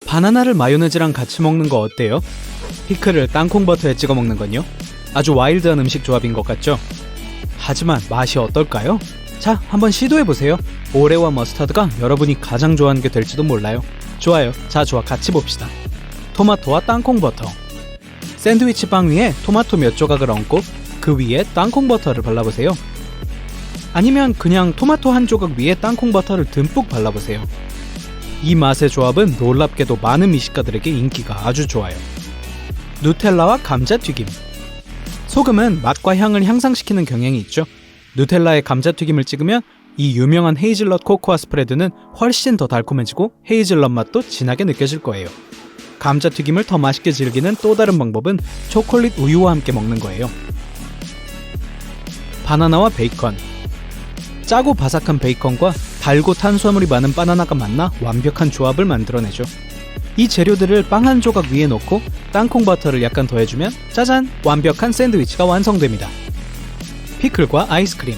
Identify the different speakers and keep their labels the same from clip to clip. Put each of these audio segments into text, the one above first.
Speaker 1: 바나나를 마요네즈랑 같이 먹는 거 어때요? 피클을 땅콩 버터에 찍어 먹는 건요? 아주 와일드한 음식 조합인 것 같죠? 하지만 맛이 어떨까요? 자, 한번 시도해보세요. 오레오와 머스타드가 여러분이 가장 좋아하는 게 될지도 몰라요. 좋아요. 자, 좋아. 같이 봅시다. 토마토와 땅콩 버터. 샌드위치 빵 위에 토마토 몇 조각을 얹고 그 위에 땅콩 버터를 발라보세요. 아니면 그냥 토마토 한 조각 위에 땅콩 버터를 듬뿍 발라보세요. 이 맛의 조합은 놀랍게도 많은 미식가들에게 인기가 아주 좋아요. 누텔라와 감자튀김. 소금은 맛과 향을 향상시키는 경향이 있죠. 누텔라에 감자튀김을 찍으면 이 유명한 헤이즐넛 코코아 스프레드는 훨씬 더 달콤해지고 헤이즐넛 맛도 진하게 느껴질 거예요. 감자튀김을 더 맛있게 즐기는 또 다른 방법은 초콜릿 우유와 함께 먹는 거예요. 바나나와 베이컨. 짜고 바삭한 베이컨과 달고 탄수화물이 많은 바나나가 만나 완벽한 조합을 만들어내죠. 이 재료들을 빵 한 조각 위에 넣고 땅콩 버터를 약간 더해주면 짜잔! 완벽한 샌드위치가 완성됩니다. 피클과 아이스크림.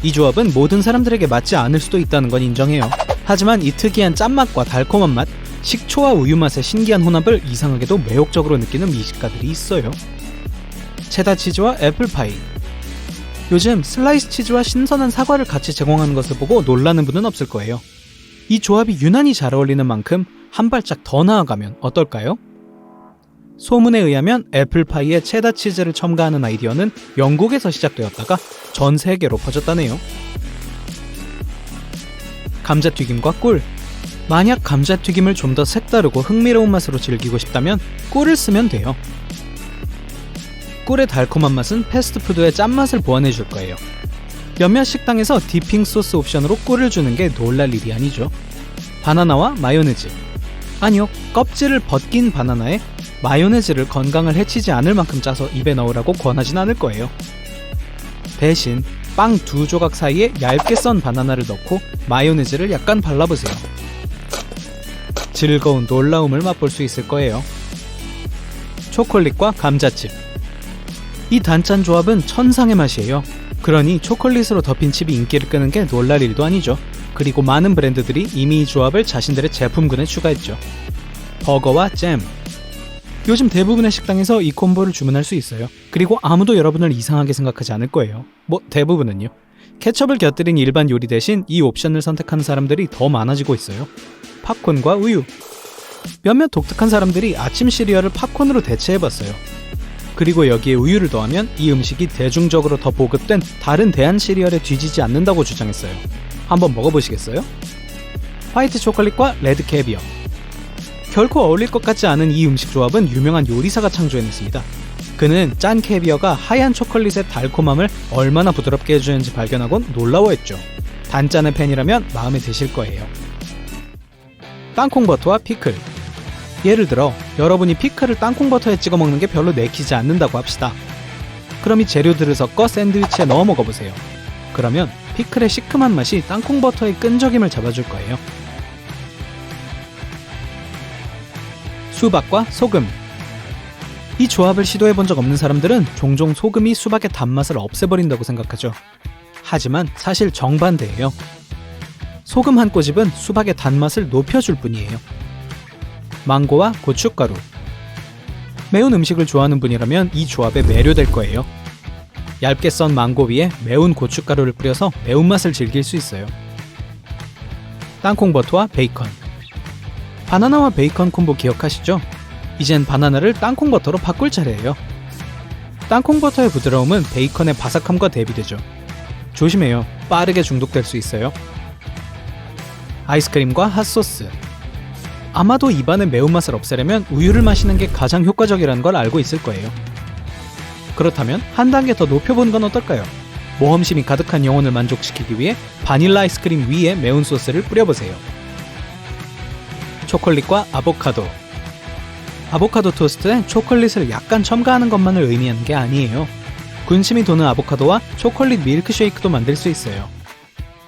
Speaker 1: 이 조합은 모든 사람들에게 맞지 않을 수도 있다는 건 인정해요. 하지만 이 특이한 짠맛과 달콤한 맛, 식초와 우유 맛의 신기한 혼합을 이상하게도 매혹적으로 느끼는 미식가들이 있어요. 체다 치즈와 애플파이. 요즘 슬라이스 치즈와 신선한 사과를 같이 제공하는 것을 보고 놀라는 분은 없을 거예요. 이 조합이 유난히 잘 어울리는 만큼 한 발짝 더 나아가면 어떨까요? 소문에 의하면 애플파이에 체다 치즈를 첨가하는 아이디어는 영국에서 시작되었다가 전 세계로 퍼졌다네요. 감자튀김과 꿀. 만약 감자튀김을 좀 더 색다르고 흥미로운 맛으로 즐기고 싶다면 꿀을 쓰면 돼요. 꿀의 달콤한 맛은 패스트푸드의 짠맛을 보완해줄 거예요. 몇몇 식당에서 디핑 소스 옵션으로 꿀을 주는 게 놀랄 일이 아니죠. 바나나와 마요네즈. 아니요, 껍질을 벗긴 바나나에 마요네즈를 건강을 해치지 않을 만큼 짜서 입에 넣으라고 권하진 않을 거예요. 대신 빵 두 조각 사이에 얇게 썬 바나나를 넣고 마요네즈를 약간 발라보세요. 즐거운 놀라움을 맛볼 수 있을 거예요. 초콜릿과 감자칩. 이 단짠 조합은 천상의 맛이에요. 그러니 초콜릿으로 덮인 칩이 인기를 끄는 게 놀랄 일도 아니죠. 그리고 많은 브랜드들이 이미 이 조합을 자신들의 제품군에 추가했죠. 버거와 잼. 요즘 대부분의 식당에서 이 콤보를 주문할 수 있어요. 그리고 아무도 여러분을 이상하게 생각하지 않을 거예요. 뭐 대부분은요. 케첩을 곁들인 일반 요리 대신 이 옵션을 선택하는 사람들이 더 많아지고 있어요. 팝콘과 우유. 몇몇 독특한 사람들이 아침 시리얼을 팝콘으로 대체해봤어요. 그리고 여기에 우유를 더하면 이 음식이 대중적으로 더 보급된 다른 대한 시리얼에 뒤지지 않는다고 주장했어요. 한번 먹어보시겠어요? 화이트 초콜릿과 레드 캐비어. 결코 어울릴 것 같지 않은 이 음식 조합은 유명한 요리사가 창조해냈습니다. 그는 짠 캐비어가 하얀 초콜릿의 달콤함을 얼마나 부드럽게 해주는지 발견하곤 놀라워했죠. 단짠의 팬이라면 마음에 드실 거예요. 땅콩버터와 피클. 예를 들어 여러분이 피클을 땅콩버터에 찍어 먹는 게 별로 내키지 않는다고 합시다. 그럼 이 재료들을 섞어 샌드위치에 넣어 먹어보세요. 그러면 피클의 시큼한 맛이 땅콩버터의 끈적임을 잡아줄 거예요. 수박과 소금. 이 조합을 시도해본 적 없는 사람들은 종종 소금이 수박의 단맛을 없애버린다고 생각하죠. 하지만 사실 정반대예요. 소금 한 꼬집은 수박의 단맛을 높여줄 뿐이에요. 망고와 고춧가루. 매운 음식을 좋아하는 분이라면 이 조합에 매료될 거예요. 얇게 썬 망고 위에 매운 고춧가루를 뿌려서 매운맛을 즐길 수 있어요. 땅콩버터와 베이컨. 바나나와 베이컨 콤보 기억하시죠? 이젠 바나나를 땅콩버터로 바꿀 차례예요. 땅콩버터의 부드러움은 베이컨의 바삭함과 대비되죠. 조심해요. 빠르게 중독될 수 있어요. 아이스크림과 핫소스. 아마도 입안의 매운맛을 없애려면 우유를 마시는 게 가장 효과적이라는 걸 알고 있을 거예요. 그렇다면 한 단계 더 높여보는 건 어떨까요? 모험심이 가득한 영혼을 만족시키기 위해 바닐라 아이스크림 위에 매운 소스를 뿌려보세요. 초콜릿과 아보카도. 아보카도 토스트에 초콜릿을 약간 첨가하는 것만을 의미하는 게 아니에요. 군침이 도는 아보카도와 초콜릿 밀크쉐이크도 만들 수 있어요.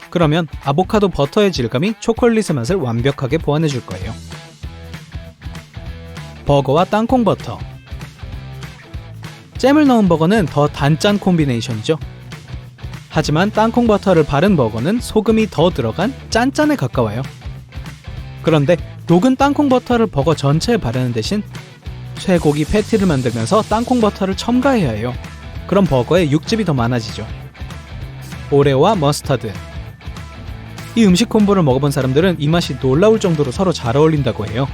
Speaker 1: 그러면 아보카도 버터의 질감이 초콜릿의 맛을 완벽하게 보완해줄 거예요. 버거와 땅콩버터. 잼을 넣은 버거는 더 단짠 콤비네이션이죠. 하지만 땅콩버터를 바른 버거는 소금이 더 들어간 짠짠에 가까워요. 그런데 녹은 땅콩 버터를 버거 전체에 바르는 대신 쇠고기 패티를 만들면서 땅콩 버터를 첨가해야 해요. 그럼 버거에 육즙이 더 많아지죠. 오레오와 머스타드. 이 음식 콤보를 먹어본 사람들은 이 맛이 놀라울 정도로 서로 잘 어울린다고 해요.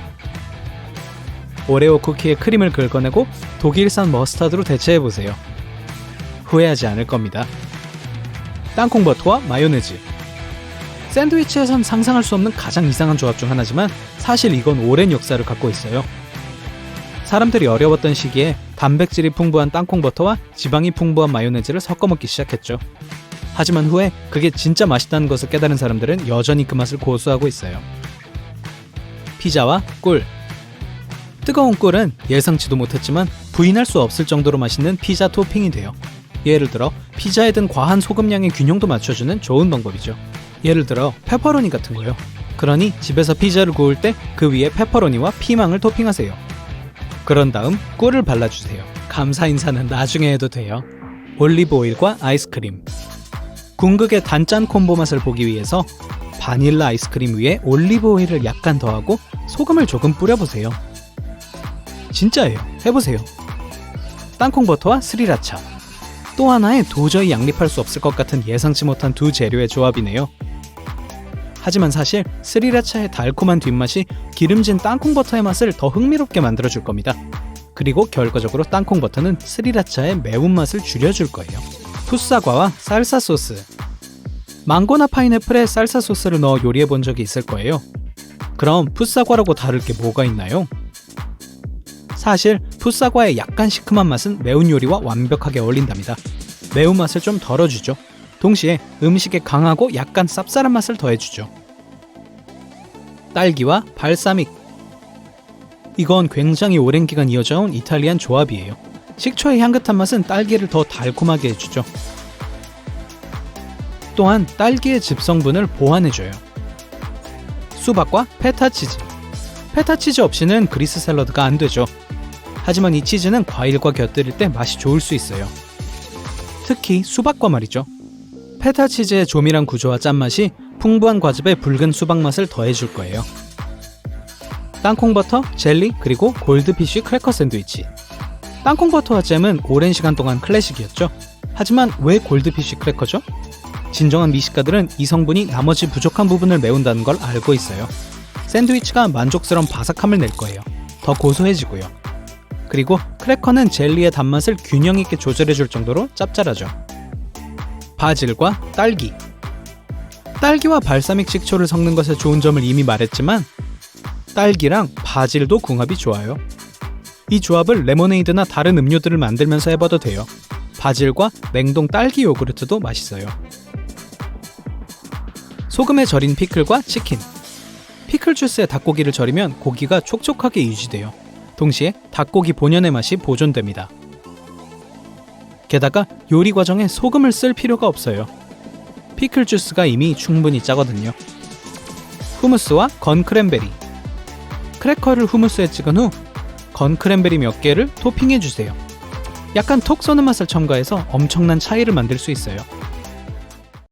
Speaker 1: 오레오 쿠키에 크림을 긁어내고 독일산 머스타드로 대체해보세요. 후회하지 않을 겁니다. 땅콩 버터와 마요네즈. 샌드위치에선 상상할 수 없는 가장 이상한 조합 중 하나지만 사실 이건 오랜 역사를 갖고 있어요. 사람들이 어려웠던 시기에 단백질이 풍부한 땅콩 버터와 지방이 풍부한 마요네즈를 섞어 먹기 시작했죠. 하지만 후에 그게 진짜 맛있다는 것을 깨달은 사람들은 여전히 그 맛을 고수하고 있어요. 피자와 꿀. 뜨거운 꿀은 예상치도 못했지만 부인할 수 없을 정도로 맛있는 피자 토핑이 돼요. 예를 들어 피자에 든 과한 소금량의 균형도 맞춰주는 좋은 방법이죠. 예를 들어 페퍼로니 같은 거요. 그러니 집에서 피자를 구울 때 그 위에 페퍼로니와 피망을 토핑하세요. 그런 다음 꿀을 발라주세요. 감사 인사는 나중에 해도 돼요. 올리브 오일과 아이스크림. 궁극의 단짠 콤보 맛을 보기 위해서 바닐라 아이스크림 위에 올리브 오일을 약간 더하고 소금을 조금 뿌려보세요. 진짜예요. 해보세요. 땅콩 버터와 스리라차. 또 하나의 도저히 양립할 수 없을 것 같은 예상치 못한 두 재료의 조합이네요. 하지만 사실 스리라차의 달콤한 뒷맛이 기름진 땅콩 버터의 맛을 더 흥미롭게 만들어줄 겁니다. 그리고 결과적으로 땅콩 버터는 스리라차의 매운맛을 줄여줄 거예요. 풋사과와 살사 소스. 망고나 파인애플에 살사 소스를 넣어 요리해 본 적이 있을 거예요. 그럼 풋사과라고 다를 게 뭐가 있나요? 사실 풋사과의 약간 시큼한 맛은 매운 요리와 완벽하게 어울린답니다. 매운맛을 좀 덜어주죠. 동시에 음식에 강하고 약간 쌉쌀한 맛을 더해주죠. 딸기와 발사믹. 이건 굉장히 오랜 기간 이어져온 이탈리안 조합이에요. 식초의 향긋한 맛은 딸기를 더 달콤하게 해주죠. 또한 딸기의 즙성분을 보완해줘요. 수박과 페타치즈. 페타치즈 없이는 그리스 샐러드가 안 되죠. 하지만 이 치즈는 과일과 곁들일 때 맛이 좋을 수 있어요. 특히 수박과 말이죠. 페타치즈의 조밀한 구조와 짠맛이 풍부한 과즙에 붉은 수박 맛을 더해줄 거예요. 땅콩버터, 젤리, 그리고 골드피쉬 크래커 샌드위치. 땅콩버터와 잼은 오랜 시간 동안 클래식이었죠. 하지만 왜 골드피쉬 크래커죠? 진정한 미식가들은 이 성분이 나머지 부족한 부분을 메운다는 걸 알고 있어요. 샌드위치가 만족스러운 바삭함을 낼 거예요. 더 고소해지고요. 그리고 크래커는 젤리의 단맛을 균형 있게 조절해줄 정도로 짭짤하죠. 바질과 딸기. 딸기와 발사믹 식초를 섞는 것의 좋은 점을 이미 말했지만 딸기랑 바질도 궁합이 좋아요. 이 조합을 레모네이드나 다른 음료들을 만들면서 해봐도 돼요. 바질과 냉동 딸기 요구르트도 맛있어요. 소금에 절인 피클과 치킨. 피클 주스에 닭고기를 절이면 고기가 촉촉하게 유지돼요. 동시에 닭고기 본연의 맛이 보존됩니다. 게다가 요리 과정에 소금을 쓸 필요가 없어요. 피클 주스가 이미 충분히 짜거든요. 후무스와 건 크랜베리. 크래커를 후무스에 찍은 후 건 크랜베리 몇 개를 토핑해주세요. 약간 톡 쏘는 맛을 첨가해서 엄청난 차이를 만들 수 있어요.